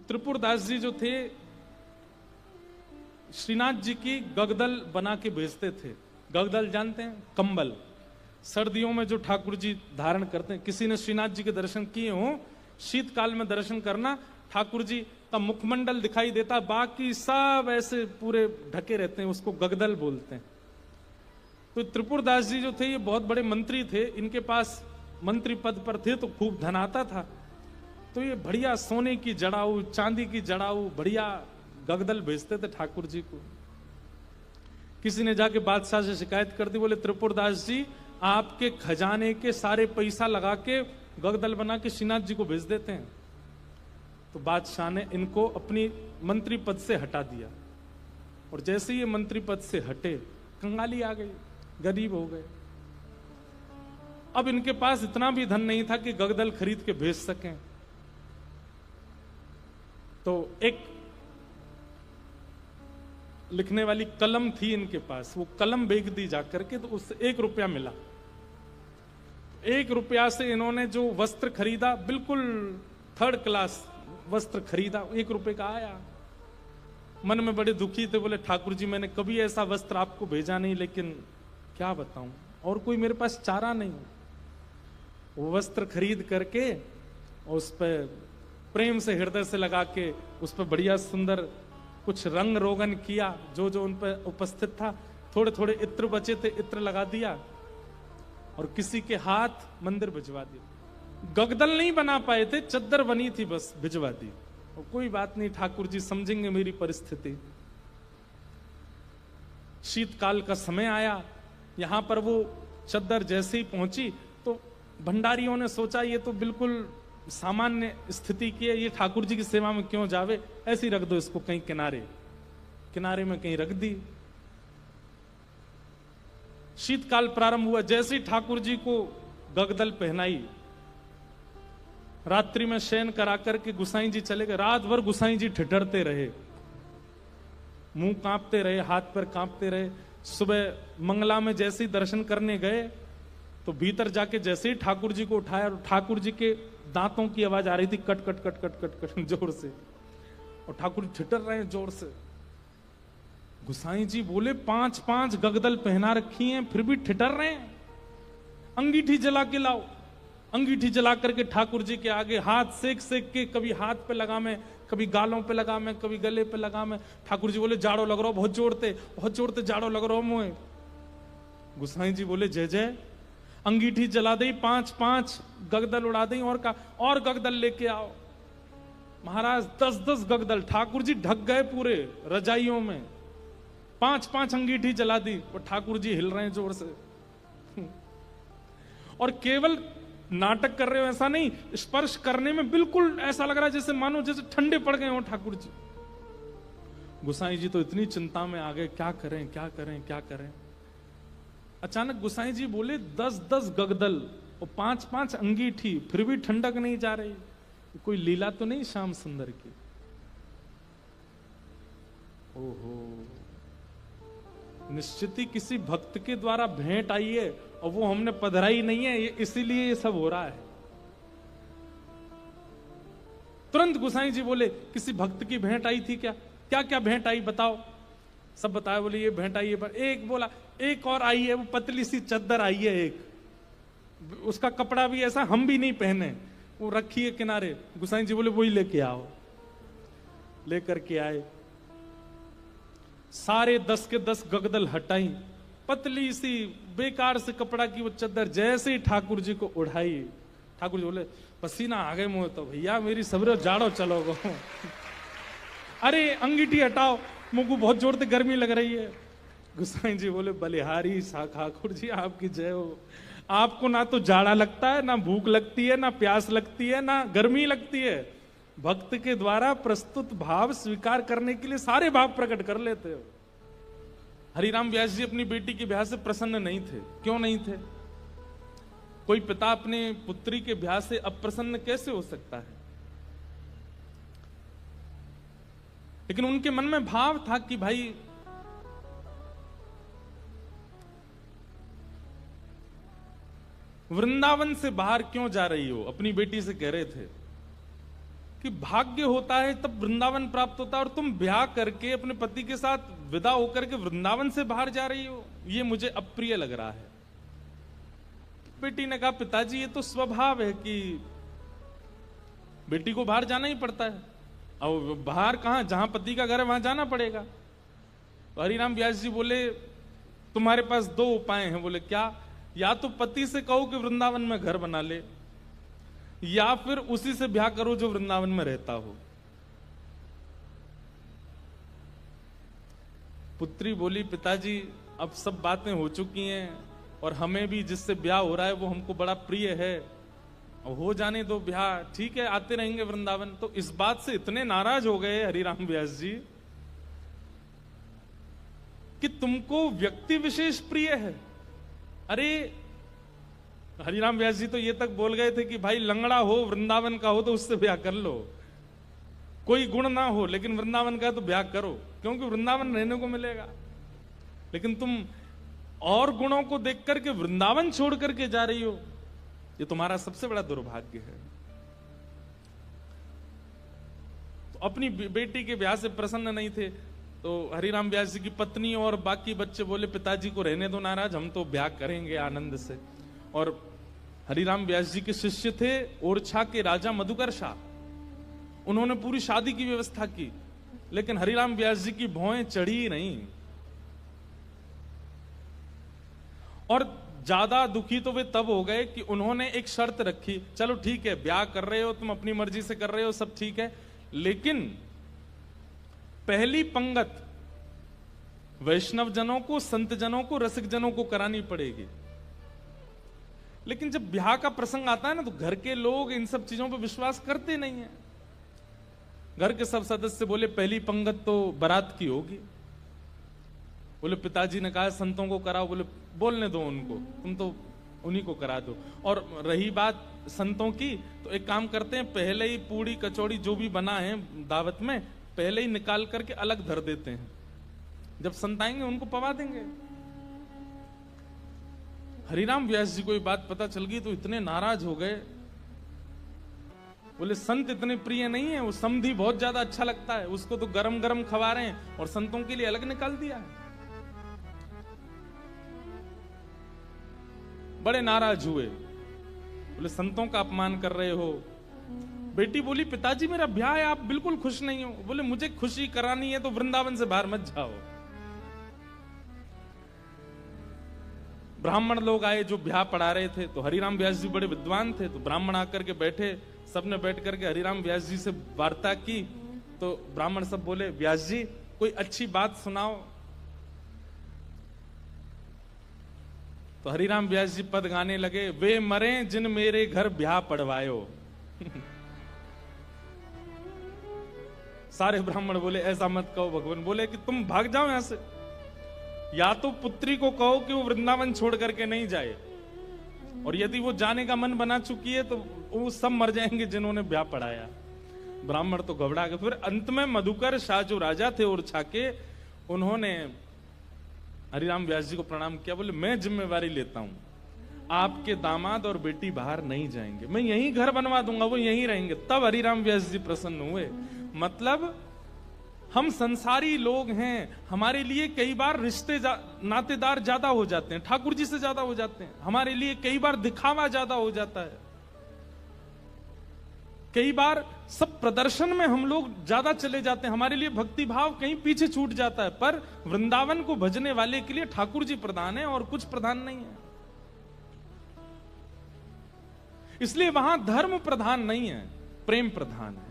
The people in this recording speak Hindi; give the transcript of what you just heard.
त्रिपुरदास जी जो थे, श्रीनाथ जी की गगदल बना के भेजते थे। गगदल जानते हैं? कंबल, सर्दियों में जो ठाकुर जी धारण करते हैं। किसी ने श्रीनाथ जी के दर्शन किए हो, शीतकाल में दर्शन करना, ठाकुर जी का मुखमंडल दिखाई देता, बाकी सब ऐसे पूरे ढके रहते हैं, उसको गगदल बोलते हैं। तो त्रिपुरदास जी जो थे ये बहुत बड़े मंत्री थे, इनके पास मंत्री पद पर थे तो खूब धन आता था। तो ये बढ़िया सोने की जड़ाऊ, चांदी की जड़ाऊ, बढ़िया गगदल भेजते थे ठाकुर जी को। किसी ने जाके बादशाह से शिकायत कर दी, बोले त्रिपुरदास जी आपके खजाने के सारे पैसा लगा के गगदल बना के श्रीनाथ जी को भेज देते हैं। तो बादशाह ने इनको अपनी मंत्री पद से हटा दिया, और जैसे ये मंत्री पद से हटे, कंगाली आ गई, गरीब हो गए। अब इनके पास इतना भी धन नहीं था कि गगदल खरीद के भेज सकें। तो एक लिखने वाली कलम थी इनके पास, वो कलम बेच दी जाकर के, तो उससे 1 रुपया मिला। 1 रुपया से इन्होंने जो वस्त्र खरीदा, बिल्कुल 3rd क्लास वस्त्र खरीदा, 1 रुपए का आया। मन में बड़े दुखी थे, बोले ठाकुर जी मैंने कभी ऐसा वस्त्र आपको भेजा नहीं, लेकिन क्या बताऊं, और कोई मेरे पास चारा नहीं। वो वस्त्र खरीद करके उस पर प्रेम से हृदय से लगा के उस पर बढ़िया सुंदर कुछ रंग रोगन किया, जो जो उन पर उपस्थित था। थोड़े थोड़े इत्र बचे थे, इत्र लगा दिया, और किसी के हाथ मंदिर भिजवा दिया। गगदल नहीं बना पाए थे, चद्दर बनी थी, बस भिजवा दी। और कोई बात नहीं, ठाकुर जी समझेंगे मेरी परिस्थिति। शीतकाल का समय आया, यहां पर वो चद्दर जैसे ही पहुंची तो भंडारियों ने सोचा ये तो बिल्कुल सामान्य स्थिति की है, ये ठाकुर जी की सेवा में क्यों जावे, ऐसे ही रख दो इसको कहीं किनारे, किनारे में कहीं रख दी। शीतकाल प्रारंभ हुआ, जैसे ही ठाकुर जी को गगदल पहनाई, रात्रि में शयन करा करके गुसाई जी चले गए। रात भर गुसाई जी ठिठरते रहे, मुंह कांपते रहे, हाथ पैर कांपते रहे। सुबह मंगला में जैसे ही दर्शन करने गए तो भीतर जाके जैसे ही ठाकुर जी को उठाया, ठाकुर जी के दांतों की आवाज आ रही थी, cut cut cut cut cut cut जोर से, और ठाकुर जी ठिठर रहे हैं जोर से। गुसाई जी बोले 5-5 गगदल पहना रखी हैं, फिर भी ठिठर रहे हैं, अंगीठी जला के लाओ। अंगीठी जला करके ठाकुर जी के आगे हाथ सेक सेक के, कभी हाथ पे लगा मैं, कभी गालों पे लगा मैं, कभी गले पे लगा मैं। ठाकुर जी बोले जाड़ो लग रहा हो, बहुत जोड़ते जाड़ो लग रहा हो मुझे। गुसाई जी बोले जय जय। अंगीठी जला दी, 5-5 गगदल उड़ा दी, और गगदल लेके आओ। महाराज 10-10 गगदल, ठाकुर जी ढक गए पूरे रजाइयों में। 5-5 अंगीठी जला दी, और ठाकुर जी हिल रहे हैं जोर से। और केवल नाटक कर रहे हो ऐसा नहीं, स्पर्श करने में बिल्कुल ऐसा लग रहा है जैसे मानो जैसे ठंडे पड़ गए हो ठाकुर जी। गुसाई जी तो इतनी चिंता में आ गए, क्या करें क्या करें क्या करें। अचानक गुसाई जी बोले 10-10 गगदल और 5-5 अंगीठी, फिर भी ठंडक नहीं जा रही, कोई लीला तो नहीं श्याम सुंदर की। ओहो, निश्चित ही किसी भक्त के द्वारा भेंट आई है, और वो हमने पधराई नहीं है, इसीलिए ये सब हो रहा है। तुरंत गुसाई जी बोले किसी भक्त की भेंट आई थी क्या? क्या क्या भेंट आई बताओ। सब बताया, बोले ये भेंट आई है। पर एक बोला एक और आई है, वो पतली सी चद्दर आई है एक, उसका कपड़ा भी ऐसा हम भी नहीं पहने, वो रखी है किनारे। गुसाई जी बोले वही लेके आओ। लेकर के आए, सारे 10 के 10 गगदल हटाई, पतली सी बेकार से कपड़ा की वो चद्दर जैसे ही ठाकुर जी को उठाई, ठाकुर जी बोले पसीना आ गए मुंह, तो भैया मेरी सबरे जाड़ो चलो गो। अरे अंगीठी हटाओ, मुंह को बहुत जोर से गर्मी लग रही है। गुसाई जी बोले बलिहारी ठाकुर जी आपकी जय हो। आपको ना तो जाड़ा लगता है, ना भूख लगती है, ना प्यास लगती है, ना गर्मी लगती है। भक्त के द्वारा प्रस्तुत भाव स्वीकार करने के लिए सारे भाव प्रकट कर लेते हो। हरिराम व्यास जी अपनी बेटी के ब्याह से प्रसन्न नहीं थे। क्यों नहीं थे? कोई पिता अपने पुत्री के ब्याह से अप्रसन्न कैसे हो सकता है? लेकिन उनके मन में भाव था कि भाई वृंदावन से बाहर क्यों जा रही हो, अपनी बेटी से कह रहे थे। कि भाग्य होता है तब वृंदावन प्राप्त होता है, और तुम ब्याह करके अपने पति के साथ विदा होकर के वृंदावन से बाहर जा रही हो, ये मुझे अप्रिय लग रहा है। बेटी ने कहा पिताजी ये तो स्वभाव है कि बेटी को बाहर जाना ही पड़ता है, और बाहर कहां, जहां पति का घर है वहां जाना पड़ेगा। तो हरिराम व्यास जी बोले तुम्हारे पास दो उपाय हैं। बोले क्या? या तो पति से कहो कि वृंदावन में घर बना ले, या फिर उसी से ब्याह करो जो वृंदावन में रहता हो। पुत्री बोली पिताजी अब सब बातें हो चुकी हैं, और हमें भी जिससे ब्याह हो रहा है वो हमको बड़ा प्रिय है, और हो जाने दो ब्याह, ठीक है आते रहेंगे वृंदावन। तो इस बात से इतने नाराज हो गए हरिराम व्यास जी कि तुमको व्यक्ति विशेष प्रिय है। अरे हरिराम व्यास जी तो ये तक बोल गए थे कि भाई लंगड़ा हो, वृंदावन का हो तो उससे ब्याह कर लो, कोई गुण ना हो लेकिन वृंदावन का तो ब्याह करो, क्योंकि वृंदावन रहने को मिलेगा। लेकिन तुम और गुणों को देख करके वृंदावन छोड़ करके जा रही हो, ये तुम्हारा सबसे बड़ा दुर्भाग्य है। तो अपनी बेटी के ब्याह से प्रसन्न नहीं थे, तो हरिराम व्यास जी की पत्नी और बाकी बच्चे बोले पिताजी को रहने दो नाराज, हम तो ब्याह करेंगे आनंद से। और हरिराम व्यास जी के शिष्य थे ओरछा के राजा मधुकर शाह, उन्होंने पूरी शादी की व्यवस्था की, लेकिन हरिराम व्यास जी की भौएं चढ़ी नहीं। और ज्यादा दुखी तो वे तब हो गए कि उन्होंने एक शर्त रखी, चलो ठीक है ब्याह कर रहे हो तुम, अपनी मर्जी से कर रहे हो, सब ठीक है, लेकिन पहली पंगत वैष्णव जनों को, संत जनों को, रसिक जनों को करानी पड़ेगी। लेकिन जब ब्याह का प्रसंग आता है ना, तो घर के लोग इन सब चीजों पर विश्वास करते नहीं है। घर के सब सदस्य बोले पहली पंगत तो बारात की होगी। बोले पिताजी ने कहा संतों को कराओ। बोले बोलने दो उनको, तुम तो उन्हीं को करा दो। और रही बात संतों की, तो एक काम करते हैं, पहले ही पूड़ी कचौड़ी जो भी बना है दावत में, पहले ही निकाल करके अलग धर देते हैं, जब संत आएंगे उनको पवा देंगे। हरिराम व्यास जी को ये बात पता चल गई तो इतने नाराज हो गए। बोले संत इतने प्रिय नहीं है, वो समधी बहुत ज्यादा अच्छा लगता है, उसको तो गरम गरम खवा रहे हैं और संतों के लिए अलग निकाल दिया है। बड़े नाराज हुए, बोले संतों का अपमान कर रहे हो। बेटी बोली पिताजी मेरा ब्याह है, आप बिल्कुल खुश नहीं हो। बोले मुझे खुशी करानी है तो वृंदावन से बाहर मत जाओ। ब्राह्मण लोग आए जो ब्याह पढ़ा रहे थे, तो हरिराम व्यास जी बड़े विद्वान थे, तो ब्राह्मण आकर के बैठे, सबने बैठ करके हरिराम व्यास जी से वार्ता की। तो ब्राह्मण सब बोले व्यास जी कोई अच्छी बात सुनाओ। तो हरिराम व्यास जी पद गाने लगे, वे मरे जिन मेरे घर ब्याह पढ़वायो। सारे ब्राह्मण बोले ऐसा मत कहो भगवान। बोले कि तुम भाग जाओ यहां से, या तो पुत्री को कहो कि वो वृंदावन छोड़ करके नहीं जाए, और यदि वो जाने का मन बना चुकी है तो वो सब मर जाएंगे जिन्होंने ब्याह पढ़ाया। ब्राह्मण तो घबरा गए। फिर अंत में मधुकर शाह जो राजा थे ओरछा के, उन्होंने हरिराम व्यास जी को प्रणाम किया। बोले मैं जिम्मेवारी लेता हूं, आपके दामाद और बेटी बाहर नहीं जाएंगे, मैं यहीं घर बनवा दूंगा, वो यहीं रहेंगे। तब हरिराम व्यास जी प्रसन्न हुए। मतलब हम संसारी लोग हैं, हमारे लिए कई बार रिश्ते नातेदार ज्यादा हो जाते हैं, ठाकुर जी से ज्यादा हो जाते हैं, हमारे लिए कई बार दिखावा ज्यादा हो जाता है, कई बार सब प्रदर्शन में हम लोग ज्यादा चले जाते हैं, हमारे लिए भक्ति भाव कहीं पीछे छूट जाता है। पर वृंदावन को भजने वाले के लिए ठाकुर जी प्रधान है और कुछ प्रधान नहीं है। इसलिए वहां धर्म प्रधान नहीं है, प्रेम प्रधान है।